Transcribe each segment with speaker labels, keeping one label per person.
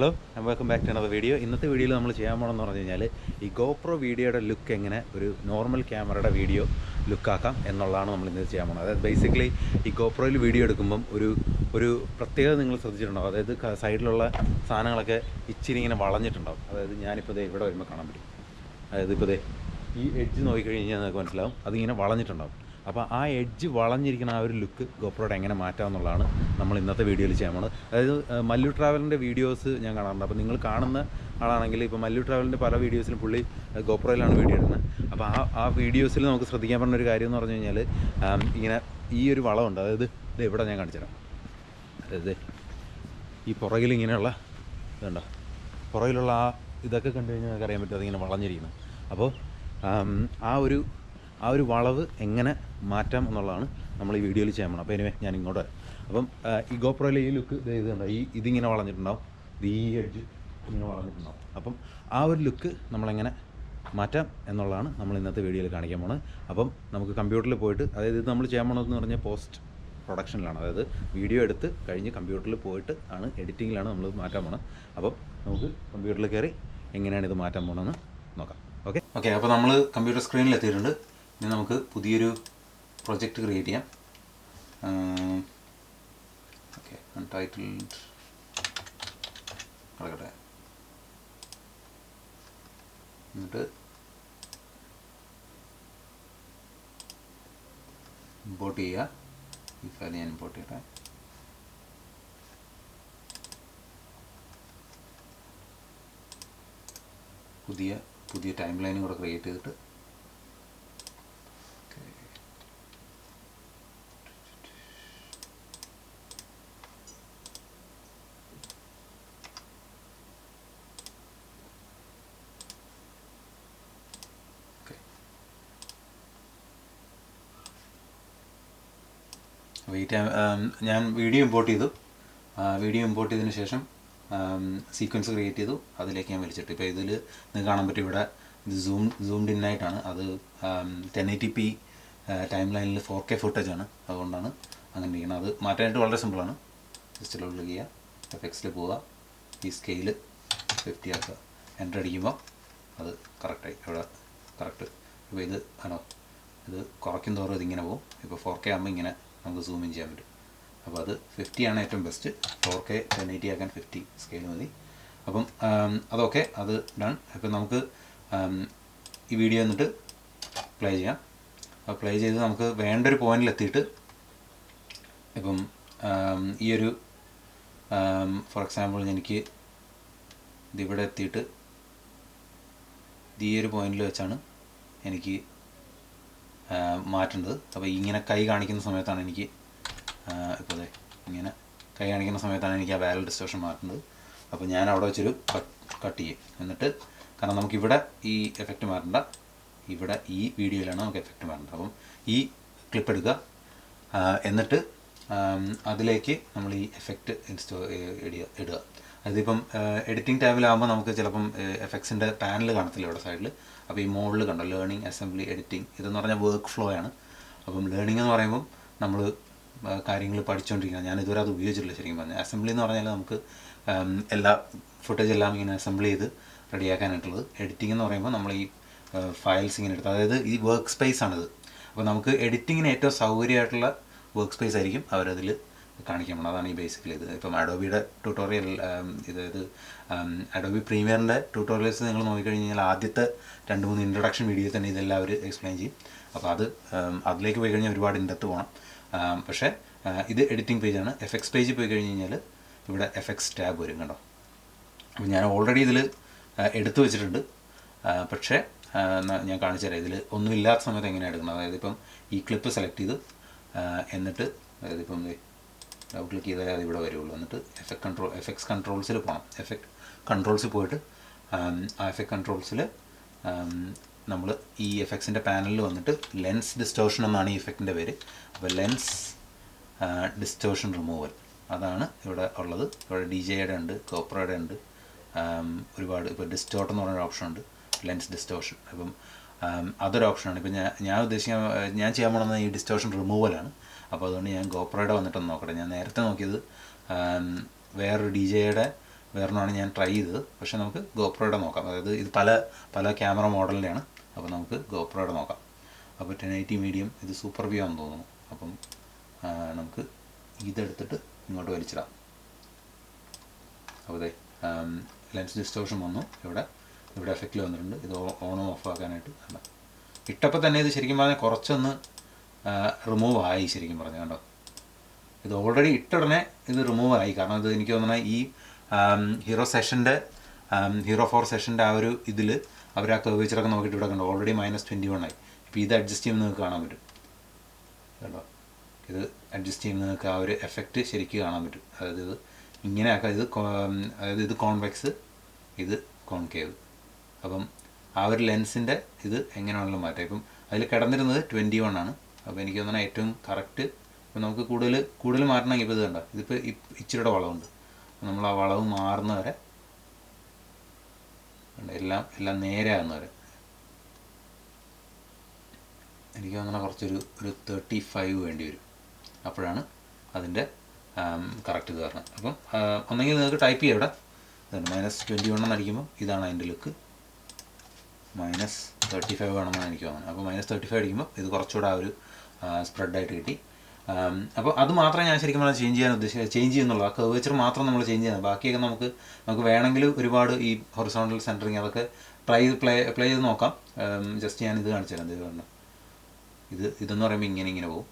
Speaker 1: Hello and welcome back to another video. ഇന്നത്തെ വീഡിയോയിൽ നമ്മൾ ചെയ്യാൻ പോകണമെന്ന് പറഞ്ഞു കഴിഞ്ഞാൽ ഈ ഗോപ്രോ വീഡിയോയുടെ ലുക്ക് എങ്ങനെ ഒരു നോർമൽ ക്യാമറയുടെ വീഡിയോ ലുക്കാക്കാം എന്നുള്ളതാണ് നമ്മൾ ഇന്ന് ചെയ്യാൻ പോകുന്നത്. അതായത് ബേസിക്കലി ഈ ഗോപ്രോയിൽ വീഡിയോ എടുക്കുമ്പം ഒരു പ്രത്യേകത നിങ്ങൾ ശ്രദ്ധിച്ചിട്ടുണ്ടാവും. അതായത് സൈഡിലുള്ള സാധനങ്ങളൊക്കെ ഇച്ചിരി ഇങ്ങനെ വളഞ്ഞിട്ടുണ്ടാവും. അതായത് ഞാനിപ്പോൾ ദേ ഇവിടെ വരുമ്പോൾ കാണാൻ പറ്റും. അതായത് ഇപ്പോൾ ദേ ഈ എഡ്ജ് നോക്കിക്കഴിഞ്ഞ് കഴിഞ്ഞാൽ നിങ്ങൾക്ക് മനസ്സിലാവും അതിങ്ങനെ വളഞ്ഞിട്ടുണ്ടാവും. അപ്പോൾ ആ എഡ്ജ് വളഞ്ഞിരിക്കുന്ന ആ ഒരു ലുക്ക് ഗോപ്രോയുടെ എങ്ങനെ മാറ്റാമെന്നുള്ളതാണ് നമ്മൾ ഇന്നത്തെ വീഡിയോയിൽ ചെയ്യാൻ പോകുന്നത്. അതായത് മല്ലു ട്രാവലിൻ്റെ വീഡിയോസ് ഞാൻ കാണാറുണ്ട്. അപ്പോൾ നിങ്ങൾ കാണുന്ന ആളാണെങ്കിൽ ഇപ്പോൾ മല്ലു ട്രാവലിൻ്റെ പല വീഡിയോസിലും പുള്ളി ഗോപ്രോയിലാണ് വീഡിയോ എടുക്കുന്നത്. അപ്പോൾ ആ വീഡിയോസിൽ നമുക്ക് ശ്രദ്ധിക്കാൻ പറഞ്ഞൊരു കാര്യം എന്ന് പറഞ്ഞു കഴിഞ്ഞാൽ ഇങ്ങനെ ഈ ഒരു വളമുണ്ട്. അതായത് ഇത് ഇവിടെ ഞാൻ കാണിച്ചു തരാം. അതായത് ഈ പുറകിൽ ഇങ്ങനെയുള്ള ഇതുണ്ടോ, പുറകിലുള്ള ഇതൊക്കെ കണ്ടു കഴിഞ്ഞാൽ നമുക്ക് അറിയാൻ പറ്റും അതിങ്ങനെ വളഞ്ഞിരിക്കുന്നത്. അപ്പോൾ ആ ഒരു വളവ് എങ്ങനെ മാറ്റാം എന്നുള്ളതാണ് നമ്മൾ ഈ വീഡിയോയിൽ ചെയ്യാൻ പോകണം. അപ്പോൾ എനിവേ ഞാൻ ഇങ്ങോട്ട് വരാം. അപ്പം ഈ ഗോപ്രോയിലെ ഈ ലുക്ക് ഇതുണ്ടോ, ഇതിങ്ങനെ വളഞ്ഞിട്ടുണ്ടാവും, ഈ എഡ്ജ് ഇങ്ങനെ വളഞ്ഞിട്ടുണ്ടാവും. അപ്പം ആ ഒരു ലുക്ക് നമ്മളെങ്ങനെ മാറ്റാം എന്നുള്ളതാണ് നമ്മൾ ഇന്നത്തെ വീഡിയോയിൽ കാണിക്കാൻ പോകുന്നത്. അപ്പം നമുക്ക് കമ്പ്യൂട്ടറിൽ പോയിട്ട്, അതായത് ഇത് നമ്മൾ ചെയ്യാൻ പോകണമെന്ന് പറഞ്ഞാൽ പോസ്റ്റ് പ്രൊഡക്ഷനിലാണ്. അതായത് വീഡിയോ എടുത്ത് കഴിഞ്ഞ് കമ്പ്യൂട്ടറിൽ പോയിട്ട് ആണ് എഡിറ്റിങ്ങിലാണ് നമ്മൾ മാറ്റാൻ പോകണം. അപ്പം നമുക്ക് കമ്പ്യൂട്ടറിൽ കയറി എങ്ങനെയാണ് ഇത് മാറ്റാൻ പോകണമെന്ന് നോക്കാം. ഓക്കെ അപ്പോൾ നമ്മൾ കമ്പ്യൂട്ടർ സ്ക്രീനിൽ എത്തിയിട്ടുണ്ട്. ഇനി നമുക്ക് പുതിയൊരു പ്രൊജക്റ്റ് ക്രിയേറ്റ് ചെയ്യാം. ഓക്കെ, അൺടൈറ്റിൽഡ് കിടക്കട്ടെ. എന്നിട്ട് ഇമ്പോർട്ട് ചെയ്യുക. ഈ ഫയൽ ഞാൻ ഇമ്പോർട്ട് ചെയ്യട്ടെ. പുതിയ ടൈം ലൈനും കൂടെ ക്രിയേറ്റ് ചെയ്തിട്ട് ഞാൻ വീഡിയോ ഇമ്പോർട്ട് ചെയ്തു. വീഡിയോ ഇമ്പോർട്ട് ചെയ്തതിന് ശേഷം സീക്വൻസ് ക്രിയേറ്റ് ചെയ്തു. അതിലേക്ക് ഞാൻ വലിച്ചിട്ട് ഇപ്പോൾ ഇതിൽ നിങ്ങൾക്ക് കാണാൻ പറ്റും. ഇവിടെ ഇത് സൂംഡ് ഇൻ ആയിട്ടാണ്. അത് 1080p ടൈം ലൈനിൽ 4K ഫുട്ടേജാണ്. അതുകൊണ്ടാണ് അങ്ങനെ ഇരിക്കുന്നത്. അത് മാറ്റാനായിട്ട് വളരെ സിമ്പിളാണ്. ജസ്റ്റ് ക്ലിക്ക് ചെയ്യുക, എഫക്ട്സിൽ പോവുക, ഈ സ്കെയില് 50 ആക്കുക, എൻ്റർ അടിക്കുമ്പോൾ അത് കറക്റ്റായി ഇവിടെ കറക്റ്റ്. ഇപ്പോൾ ഇത് ആണോ, ഇത് കുറയ്ക്കും തോറും ഇതിങ്ങനെ പോകും. ഇപ്പോൾ 4K ആകുമ്പോൾ ഇങ്ങനെ നമുക്ക് സൂം ഇൻ ചെയ്യാൻ പറ്റും. അപ്പോൾ അത് 50 ആണ് ഏറ്റവും ബെസ്റ്റ്. 4K 1080 ആക്കാൻ 50 സ്കെയിൽ മതി. അപ്പം അതൊക്കെ അത് ഡൺ. അപ്പം നമുക്ക് ഈ വീഡിയോ എന്നിട്ട് പ്ലേ ചെയ്യാം. അപ്പോൾ പ്ലേ ചെയ്ത് നമുക്ക് വേണ്ടൊരു പോയിന്റിലെത്തിയിട്ട് ഇപ്പം ഈ ഒരു ഫോർ എക്സാമ്പിൾ എനിക്ക് ഇതിവിടെ എത്തിയിട്ട് ഈ ഒരു പോയിന്റിൽ വെച്ചാണ് എനിക്ക് മാറ്റേണ്ടത്. അപ്പോൾ ഇങ്ങനെ കൈ കാണിക്കുന്ന സമയത്താണ് എനിക്ക് ഇപ്പോൾ ഇങ്ങനെ കൈ കാണിക്കുന്ന സമയത്താണ് എനിക്ക് ആ വാലൽ ഡിസ്റ്റോർഷൻ മാറ്റേണ്ടത്. അപ്പോൾ ഞാൻ അവിടെ വെച്ചൊരു കട്ട് ചെയ്യും. എന്നിട്ട് കാരണം നമുക്കിവിടെ ഈ എഫക്റ്റ് മാറ്റേണ്ട, ഇവിടെ ഈ വീഡിയോയിലാണ് നമുക്ക് എഫക്റ്റ് മാറ്റേണ്ടത്. അപ്പം ഈ ക്ലിപ്പ് എടുക്കുക, എന്നിട്ട് അതിലേക്ക് നമ്മൾ ഈ എഫക്റ്റ് ഇടുക. അതിപ്പം എഡിറ്റിംഗ് ടാബിലാകുമ്പോൾ നമുക്ക് ചിലപ്പം എഫക്ട്സിൻ്റെ പാനൽ കാണത്തില്ല ഇവിടെ സൈഡിൽ. അപ്പോൾ ഈ മോഡിൽ കണ്ടോ, ലേണിംഗ്, അസംബ്ലി, എഡിറ്റിംഗ്, ഇതെന്ന് പറഞ്ഞാൽ വർക്ക് ഫ്ലോ ആണ്. അപ്പം ലേണിംഗ് എന്ന് പറയുമ്പം നമ്മൾ കാര്യങ്ങൾ പഠിച്ചുകൊണ്ടിരിക്കുന്നത്. ഞാൻ ഇതുവരെ അത് ഉപയോഗിച്ചിട്ടില്ല ശരിക്കും പറഞ്ഞാൽ. അസംബ്ലി എന്ന് പറഞ്ഞാൽ നമുക്ക് എല്ലാ ഫുട്ടേജ് എല്ലാം ഇങ്ങനെ അസംബിൾ ചെയ്ത് റെഡിയാക്കാനായിട്ടുള്ളത്. എഡിറ്റിംഗ് എന്ന് പറയുമ്പോൾ നമ്മൾ ഈ ഫയൽസ് ഇങ്ങനെ എടുത്ത്, അതായത് ഈ വർക്ക് സ്പേസ് ആണിത്. അപ്പോൾ നമുക്ക് എഡിറ്റിങ്ങിന് ഏറ്റവും സൗകര്യമായിട്ടുള്ള വർക്ക് സ്പേസ് ആയിരിക്കും അവരതിൽ കാണിക്കാൻ പോകണം. അതാണ് ഈ ബേസിക്കലി ഇത്. ഇപ്പം അഡോബിയുടെ ട്യൂട്ടോറിയൽ, ഇത് അഡോബി പ്രീമിയറിൻ്റെ ട്യൂട്ടോറിയൽസ് നിങ്ങൾ നോക്കിക്കഴിഞ്ഞ് കഴിഞ്ഞാൽ ആദ്യത്തെ 2-3 ഇൻട്രൊഡക്ഷൻ വീഡിയോ തന്നെ ഇതെല്ലാം അവർ എക്സ്പ്ലെയിൻ ചെയ്യും. അപ്പോൾ അതിലേക്ക് പോയി കഴിഞ്ഞാൽ ഒരുപാട് ഇൻഡെപ്ത് പോകണം. പക്ഷേ ഇത് എഡിറ്റിംഗ് പേജാണ്. എഫക്ട്സ് പേജിൽ പോയി കഴിഞ്ഞ് കഴിഞ്ഞാൽ ഇവിടെ എഫക്ട്സ് ടാബ് വരും കണ്ടോ. അപ്പോൾ ഞാൻ ഓൾറെഡി ഇതിൽ എടുത്തു വെച്ചിട്ടുണ്ട്. പക്ഷേ ഞാൻ കാണിച്ചു തരാം ഇതിൽ ഒന്നുമില്ലാത്ത സമയത്ത് എങ്ങനെയാണ് എടുക്കുന്നത്. അതായത് ഇപ്പം ഈ ക്ലിപ്പ് സെലക്ട് ചെയ്ത് എന്നിട്ട് അതായത് ഇപ്പം ഡബിൾ ക്ലിക്ക് ചെയ്താൽ അത് ഇവിടെ വരുള്ളൂ. എന്നിട്ട് എഫക്ട്സ് കൺട്രോൾസിൽ പോകണം. എഫക്ട് കൺട്രോൾസിൽ പോയിട്ട് ആ എഫക്ട് കൺട്രോൾസിൽ നമ്മൾ ഈ എഫക്ട്സിൻ്റെ പാനലിൽ വന്നിട്ട് ലെൻസ് ഡിസ്റ്റോർഷൻ എന്നാണ് ഈ എഫക്റ്റിൻ്റെ പേര്. അപ്പോൾ ലെൻസ് ഡിസ്റ്റോർഷൻ റിമൂവൽ അതാണ് ഇവിടെ ഉള്ളത്. ഇവിടെ DJയുടെ ഉണ്ട്, ഗോപ്രോയുടെ ഉണ്ട്, ഒരുപാട്. ഇപ്പോൾ ഡിസ്റ്റോർട്ട് എന്ന് പറഞ്ഞൊരു ഓപ്ഷൻ ഉണ്ട്, ലെൻസ് ഡിസ്റ്റോർഷൻ. അപ്പം അതൊരു ഓപ്ഷനാണ്. ഇപ്പം ഞാൻ ചെയ്യാൻ പോകുന്നത് ഈ ഡിസ്റ്റോർഷൻ റിമൂവലാണ്. അപ്പോൾ അതുകൊണ്ട് ഞാൻ ഗോപ്രോയുടെ വന്നിട്ടൊന്ന് നോക്കട്ടെ. ഞാൻ നേരത്തെ നോക്കിയത് വേറൊരു DJയുടെ വേറൊന്നാണ് ഞാൻ ട്രൈ ചെയ്തത്. പക്ഷേ നമുക്ക് ഗോപ്രോയുടെ നോക്കാം. അതായത് ഇത് പല ക്യാമറ മോഡലിൻ്റെയാണ്. അപ്പോൾ നമുക്ക് ഗോപ്രോയുടെ നോക്കാം. അപ്പോൾ 1080 മീഡിയം ഇത് സൂപ്പർ വ്യൂ ആണെന്ന് തോന്നുന്നു. അപ്പം നമുക്ക് ഇതെടുത്തിട്ട് ഇങ്ങോട്ട് വലിച്ചിടാം. അപ്പോൾ അതെ ലെൻസ് ഡിസ്റ്റോർഷൻ വന്നു. ഇവിടെ എഫക്റ്റിൽ വന്നിട്ടുണ്ട്. ഇത് ഓണും ഓഫ് ആക്കാനായിട്ട് കണ്ട ഇട്ടപ്പോൾ തന്നെ ഇത് ശരിക്കും പറഞ്ഞാൽ കുറച്ചൊന്ന് റിമൂവ് ആയി. ശരിക്കും പറഞ്ഞാൽ കണ്ടോ, ഇത് ഓൾറെഡി ഇട്ടുടനെ ഇത് റിമൂവ് ആയി. കാരണം ഇത് എനിക്ക് തോന്നുന്നത് ഈ ഹീറോ 4 സെഷൻ്റെ ആ ഒരു ഇതിൽ അവർ ആ കർവേച്ചറൊക്കെ നോക്കിയിട്ട് ഇവിടെ കണ്ടോ ഓൾറെഡി -21 ആയി. ഇപ്പോൾ ഇത് അഡ്ജസ്റ്റ് ചെയ്യുമ്പോൾ നിങ്ങൾക്ക് കാണാൻ പറ്റും കേട്ടോ. ഇത് അഡ്ജസ്റ്റ് ചെയ്യുമ്പോൾ നിങ്ങൾക്ക് ആ ഒരു എഫക്റ്റ് ശരിക്കും കാണാൻ പറ്റും. അതായത് ഇത് ഇങ്ങനെയാക്കാം. അതായത് ഇത് കോൺവെക്സ്, ഇത് കോൺകേവ്. അപ്പം ആ ഒരു ലെൻസിൻ്റെ ഇത് എങ്ങനെയാണെങ്കിലും മാറ്റാം. ഇപ്പം അതിൽ കിടന്നിരുന്നത് 21 ആണ്. അപ്പോൾ എനിക്ക് തോന്നുന്നത് ഏറ്റവും കറക്റ്റ്. ഇപ്പോൾ നമുക്ക് കൂടുതൽ മാറ്റണമെങ്കിൽ ഇപ്പോൾ ഇത് കണ്ട ഇതിപ്പോൾ ഇച്ചിരിയുടെ വളവുണ്ട്. നമ്മൾ ആ വളവ് മാറുന്ന വരെ എല്ലാം നേരെ ആകുന്ന വരെ എനിക്ക് തോന്നുന്നത് കുറച്ചൊരു 35 വേണ്ടി വരും. അപ്പോഴാണ് അതിൻ്റെ കറക്റ്റ് ഇത് പറഞ്ഞത്. അപ്പം ഒന്നെങ്കിൽ നിങ്ങൾക്ക് ടൈപ്പ് ചെയ്യാം. ഇവിടെ -21 എന്നടിക്കുമ്പോൾ ഇതാണ് അതിൻ്റെ ലുക്ക്. -35 വേണമെന്നാണ് എനിക്ക് തോന്നുന്നത്. അപ്പോൾ -35 അടിക്കുമ്പോൾ ഇത് കുറച്ചുകൂടെ ആ ഒരു സ്പ്രെഡായിട്ട് കിട്ടി. അപ്പോൾ അത് മാത്രമേ ഞാൻ ശരിക്കും പറഞ്ഞാൽ ചേഞ്ച് ചെയ്യുന്നുള്ളൂ. ആ കർവേച്ചർ മാത്രം നമ്മൾ ചേഞ്ച് ചെയ്യുന്നത്. ബാക്കിയൊക്കെ നമുക്ക് വേണമെങ്കിൽ ഒരുപാട് ഈ ഹൊറിസോണ്ടൽ സെൻറ്ററിങ് അതൊക്കെ പ്ലേ ചെയ്ത് നോക്കാം. ജസ്റ്റ് ഞാൻ ഇത് കാണിച്ചു തരാം. ഇത് പറഞ്ഞു ഇതെന്ന് പറയുമ്പോൾ ഇങ്ങനെ പോകും.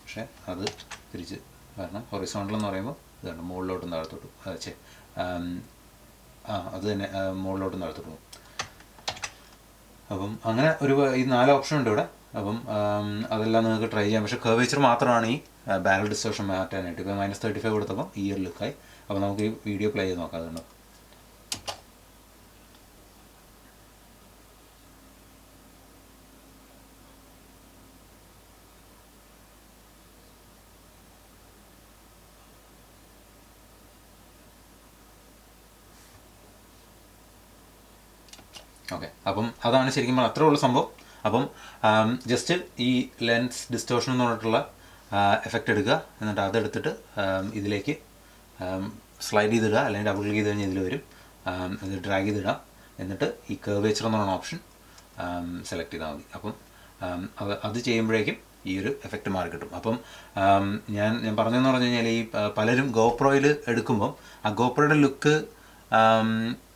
Speaker 1: പക്ഷേ അത് തിരിച്ച് കാരണം ഹൊറിസോണ്ടൽ എന്ന് പറയുമ്പോൾ ഇത് കണ്ടു മുകളിലോട്ടും താഴത്തോട്ടും അത് തന്നെ മുകളിലോട്ടും താഴത്തോട്ട് പോകും. അപ്പം അങ്ങനെ ഈ 4 ഓപ്ഷൻ ഉണ്ട് ഇവിടെ. അപ്പം അതെല്ലാം നിങ്ങൾക്ക് ട്രൈ ചെയ്യാം. പക്ഷേ കർവേച്ചർ മാത്രമാണ് ഈ ബാരൽ ഡിസ്റ്റോർഷൻ മാറ്റാനായിട്ട്. ഇപ്പോൾ -35 കൊടുത്തപ്പോൾ ഈ ഒരു ലുക്കായി. അപ്പോൾ നമുക്ക് ഈ വീഡിയോ പ്ലേ ചെയ്ത് നോക്കാം. അതുകൊണ്ടോ ഓക്കെ. അപ്പം അതാണ് ശരിക്കും പറഞ്ഞാൽ അത്രേ ഉള്ള സംഭവം. അപ്പം ജസ്റ്റ് ഈ ലെൻസ് ഡിസ്റ്റോർഷൻ എന്ന് പറഞ്ഞിട്ടുള്ള എഫക്റ്റ് എടുക്കുക. എന്നിട്ട് അതെടുത്തിട്ട് ഇതിലേക്ക് സ്ലൈഡ് ചെയ്തിടുക, അല്ലെങ്കിൽ ഡബിൾ ക്ലിക്ക് ചെയ്ത് കഴിഞ്ഞാൽ ഇതിൽ വരും. ഇത് ഡ്രാഗ് ചെയ്തിടാം. എന്നിട്ട് ഈ കർവേച്ചർ എന്ന് പറയുന്ന ഓപ്ഷൻ സെലക്ട് ചെയ്താൽ മതി. അപ്പം അത് ചെയ്യുമ്പോഴേക്കും ഈ ഒരു എഫക്റ്റ് മാറി കിട്ടും. അപ്പം ഞാൻ പറഞ്ഞതെന്ന് പറഞ്ഞു കഴിഞ്ഞാൽ ഈ പലരും ഗോപ്രോയിൽ എടുക്കുമ്പം ആ ഗോപ്രോയുടെ ലുക്ക്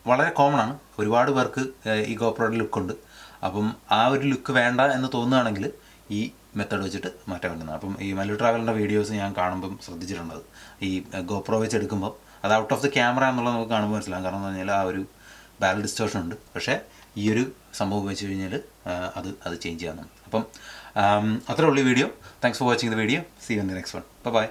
Speaker 1: വളരെ കോമൺ ആണ്. ഒരുപാട് പേർക്ക് ഈ ഗോപ്രോയുടെ ലുക്കുണ്ട്. അപ്പം ആ ഒരു ലുക്ക് വേണ്ട എന്ന് തോന്നുകയാണെങ്കിൽ ഈ മെത്തേഡ് വെച്ചിട്ട് മാറ്റാൻ പറ്റുന്നത്. അപ്പം ഈ മല്ലു ട്രാവലറിൻ്റെ വീഡിയോസ് ഞാൻ കാണുമ്പം ശ്രദ്ധിച്ചിട്ടുള്ളത് ഈ ഗോപ്രോ വെച്ച് എടുക്കുമ്പം അത് ഔട്ട് ഓഫ് ദി ക്യാമറ എന്നുള്ളത് നമുക്ക് കാണുമ്പോൾ മനസ്സിലാകും. കാരണം എന്ന് പറഞ്ഞാൽ ആ ഒരു ബാരൽ ഡിസ്റ്റോർഷൻ ഉണ്ട്. പക്ഷേ ഈ ഒരു സംഭവം വെച്ച് കഴിഞ്ഞാൽ അത് ചേഞ്ച് ചെയ്യാവുന്നതാണ്. അപ്പം അത്രേ ഉള്ളൂ ഈ video. Thanks for watching the video. See you in the next one. By.